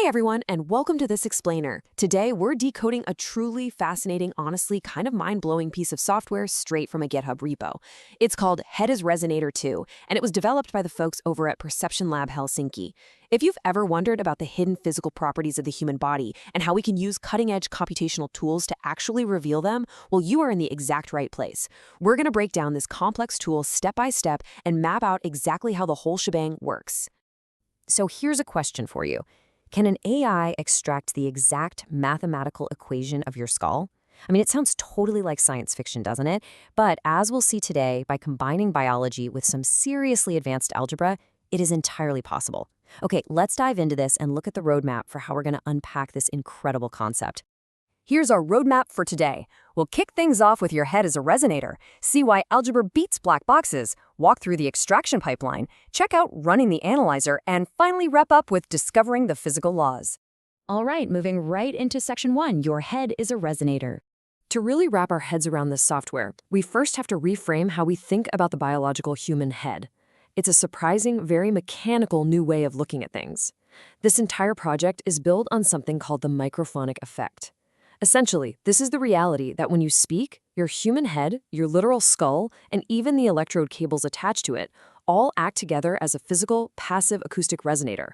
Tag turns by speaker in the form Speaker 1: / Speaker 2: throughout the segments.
Speaker 1: Hey everyone, and welcome to this explainer. Today, we're decoding a truly fascinating, honestly kind of mind-blowing piece of software straight from a GitHub repo. It's called Head is Resonator2, and it was developed by the folks over at Perception Lab Helsinki. If you've ever wondered about the hidden physical properties of the human body and how we can use cutting-edge computational tools to actually reveal them, well, you are in the exact right place. We're going to break down this complex tool step by step and map out exactly how the whole shebang works. So here's a question for you. Can an AI extract the exact mathematical equation of your skull? I mean, it sounds totally like science fiction, doesn't it? But as we'll see today, by combining biology with some seriously advanced algebra, it is entirely possible. Okay, let's dive into this and look at the roadmap for how we're going to unpack this incredible concept. Here's our roadmap for today. We'll kick things off with your head as a resonator, see why algebra beats black boxes, walk through the extraction pipeline, check out running the analyzer, and finally wrap up with discovering the physical laws. All right, moving right into section 1, your head is a resonator. To really wrap our heads around this software, we first have to reframe how we think about the biological human head. It's a surprising, very mechanical new way of looking at things. This entire project is built on something called the microphonic effect. Essentially, this is the reality that when you speak, your human head, your literal skull, and even the electrode cables attached to it all act together as a physical, passive acoustic resonator.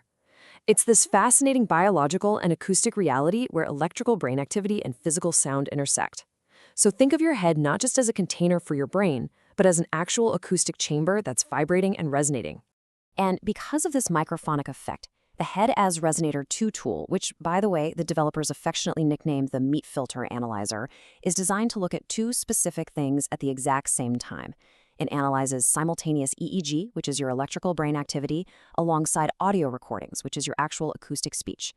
Speaker 1: It's this fascinating biological and acoustic reality where electrical brain activity and physical sound intersect. So think of your head not just as a container for your brain, but as an actual acoustic chamber that's vibrating and resonating. And because of this microphonic effect, the Head as Resonator2 tool, which, by the way, the developers affectionately nicknamed the meat filter analyzer, is designed to look at two specific things at the exact same time. It analyzes simultaneous EEG, which is your electrical brain activity, alongside audio recordings, which is your actual acoustic speech.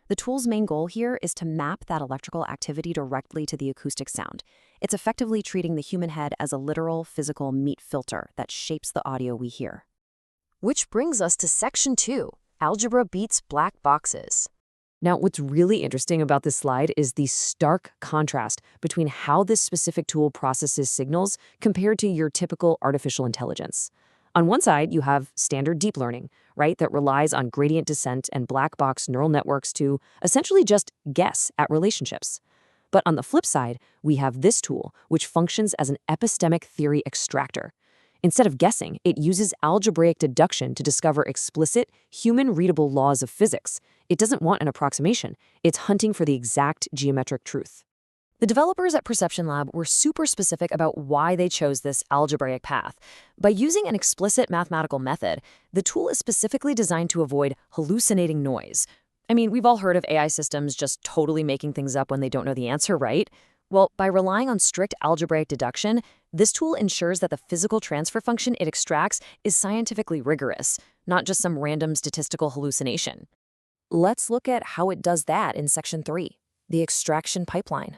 Speaker 1: The tool's main goal here is to map that electrical activity directly to the acoustic sound. It's effectively treating the human head as a literal, physical meat filter that shapes the audio we hear. Which brings us to section 2. Algebra beats black boxes. Now, what's really interesting about this slide is the stark contrast between how this specific tool processes signals compared to your typical artificial intelligence. On one side, you have standard deep learning, right, that relies on gradient descent and black box neural networks to essentially just guess at relationships. But on the flip side, we have this tool, which functions as an epistemic theory extractor. Instead of guessing, it uses algebraic deduction to discover explicit, human-readable laws of physics. It doesn't want an approximation. It's hunting for the exact geometric truth. The developers at Perception Lab were super specific about why they chose this algebraic path. By using an explicit mathematical method, the tool is specifically designed to avoid hallucinating noise. I mean, we've all heard of AI systems just totally making things up when they don't know the answer, right? Well, by relying on strict algebraic deduction, this tool ensures that the physical transfer function it extracts is scientifically rigorous, not just some random statistical hallucination. Let's look at how it does that in section 3, the extraction pipeline.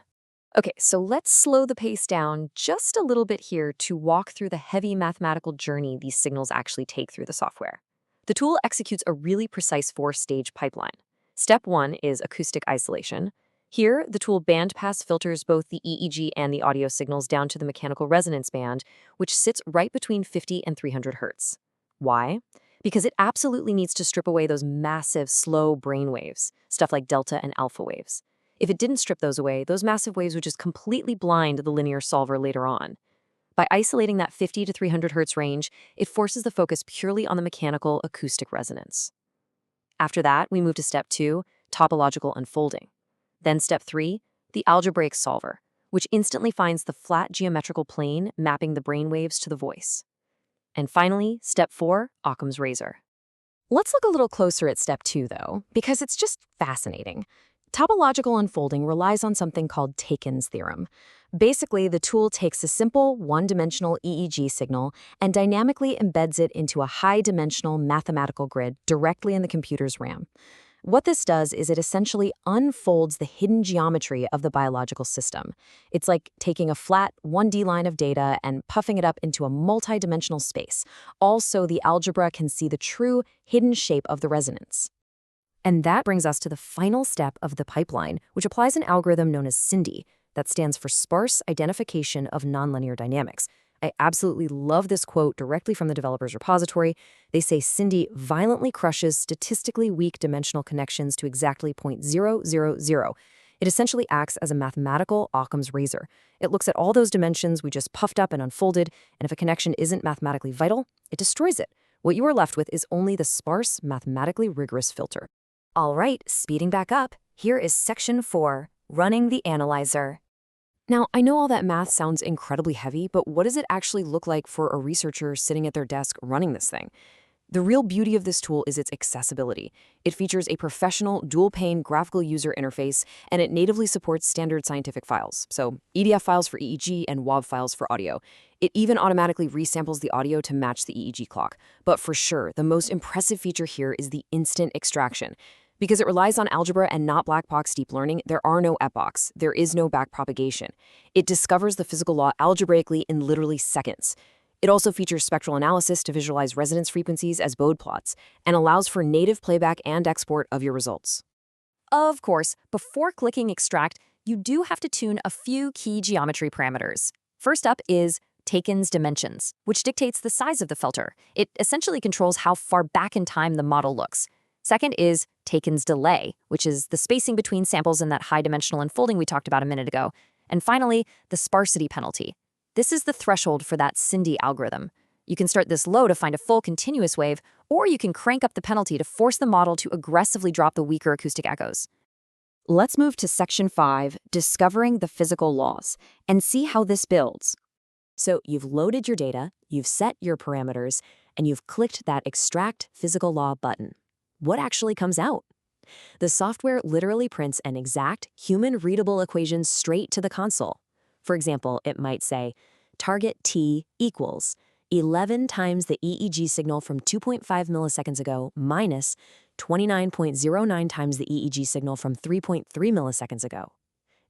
Speaker 1: Okay, so let's slow the pace down just a little bit here to walk through the heavy mathematical journey these signals actually take through the software. The tool executes a really precise 4-stage pipeline. Step 1 is acoustic isolation. Here, the tool bandpass filters both the EEG and the audio signals down to the mechanical resonance band, which sits right between 50 and 300 hertz. Why? Because it absolutely needs to strip away those massive, slow brain waves, stuff like delta and alpha waves. If it didn't strip those away, those massive waves would just completely blind the linear solver later on. By isolating that 50 to 300 hertz range, it forces the focus purely on the mechanical acoustic resonance. After that, we move to step 2, topological unfolding. Then step 3, the algebraic solver, which instantly finds the flat geometrical plane mapping the brainwaves to the voice. And finally, step 4, Occam's razor. Let's look a little closer at step 2, though, because it's just fascinating. Topological unfolding relies on something called Taken's theorem. Basically, the tool takes a simple, one-dimensional EEG signal and dynamically embeds it into a high-dimensional mathematical grid directly in the computer's RAM. What this does is it essentially unfolds the hidden geometry of the biological system. It's like taking a flat 1D line of data and puffing it up into a multi-dimensional space, all so the algebra can see the true hidden shape of the resonance. And that brings us to the final step of the pipeline, which applies an algorithm known as SINDI, that stands for Sparse Identification of Nonlinear Dynamics. I absolutely love this quote directly from the developer's repository. They say Cindy violently crushes statistically weak dimensional connections to exactly 0.000. It essentially acts as a mathematical Occam's razor. It looks at all those dimensions we just puffed up and unfolded, and if a connection isn't mathematically vital, it destroys it. What you are left with is only the sparse, mathematically rigorous filter. All right, speeding back up, here is section 4, running the analyzer. Now, I know all that math sounds incredibly heavy, but what does it actually look like for a researcher sitting at their desk running this thing? The real beauty of this tool is its accessibility. It features a professional, dual-pane graphical user interface, and it natively supports standard scientific files, so EDF files for EEG and WAV files for audio. It even automatically resamples the audio to match the EEG clock. But for sure, the most impressive feature here is the instant extraction. Because it relies on algebra and not black box deep learning, there are no epochs. There is no backpropagation. It discovers the physical law algebraically in literally seconds. It also features spectral analysis to visualize resonance frequencies as Bode plots, and allows for native playback and export of your results. Of course, before clicking extract, you do have to tune a few key geometry parameters. First up is Taken's dimensions, which dictates the size of the filter. It essentially controls how far back in time the model looks. Second is Taken's delay, which is the spacing between samples in that high-dimensional unfolding we talked about a minute ago. And finally, the sparsity penalty. This is the threshold for that Cindy algorithm. You can start this low to find a full continuous wave, or you can crank up the penalty to force the model to aggressively drop the weaker acoustic echoes. Let's move to section 5, discovering the physical laws, and see how this builds. So you've loaded your data, you've set your parameters, and you've clicked that Extract Physical Law button. What actually comes out? The software literally prints an exact, human-readable equation straight to the console. For example, it might say, target T equals 11 times the EEG signal from 2.5 milliseconds ago minus 29.09 times the EEG signal from 3.3 milliseconds ago.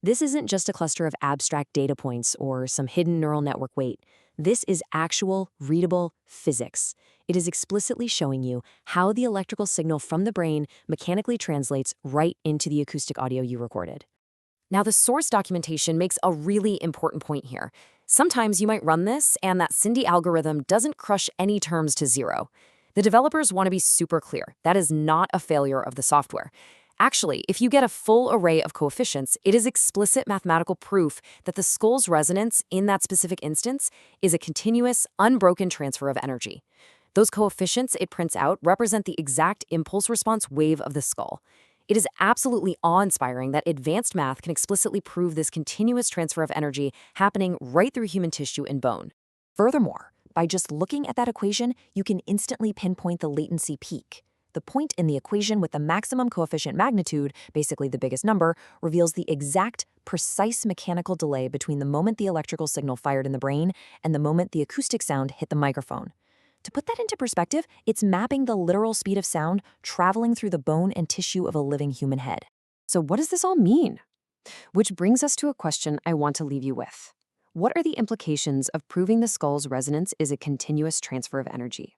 Speaker 1: This isn't just a cluster of abstract data points or some hidden neural network weight. This is actual, readable physics. It is explicitly showing you how the electrical signal from the brain mechanically translates right into the acoustic audio you recorded. Now, the source documentation makes a really important point here. Sometimes you might run this, and that Cindy algorithm doesn't crush any terms to zero. The developers want to be super clear. That is not a failure of the software. Actually, if you get a full array of coefficients, it is explicit mathematical proof that the skull's resonance in that specific instance is a continuous, unbroken transfer of energy. Those coefficients it prints out represent the exact impulse response wave of the skull. It is absolutely awe-inspiring that advanced math can explicitly prove this continuous transfer of energy happening right through human tissue and bone. Furthermore, by just looking at that equation, you can instantly pinpoint the latency peak. The point in the equation with the maximum coefficient magnitude, basically the biggest number, reveals the exact, precise mechanical delay between the moment the electrical signal fired in the brain and the moment the acoustic sound hit the microphone. To put that into perspective, it's mapping the literal speed of sound traveling through the bone and tissue of a living human head. So what does this all mean? Which brings us to a question I want to leave you with. What are the implications of proving the skull's resonance is a continuous transfer of energy?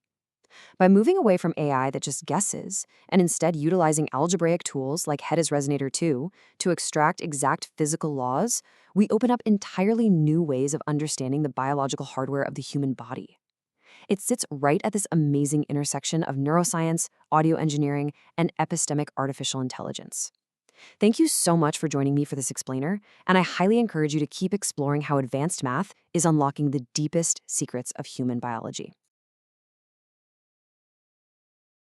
Speaker 1: By moving away from AI that just guesses, and instead utilizing algebraic tools like Resonator2 to extract exact physical laws, we open up entirely new ways of understanding the biological hardware of the human body. It sits right at this amazing intersection of neuroscience, audio engineering, and epistemic artificial intelligence. Thank you so much for joining me for this explainer, and I highly encourage you to keep exploring how advanced math is unlocking the deepest secrets of human biology.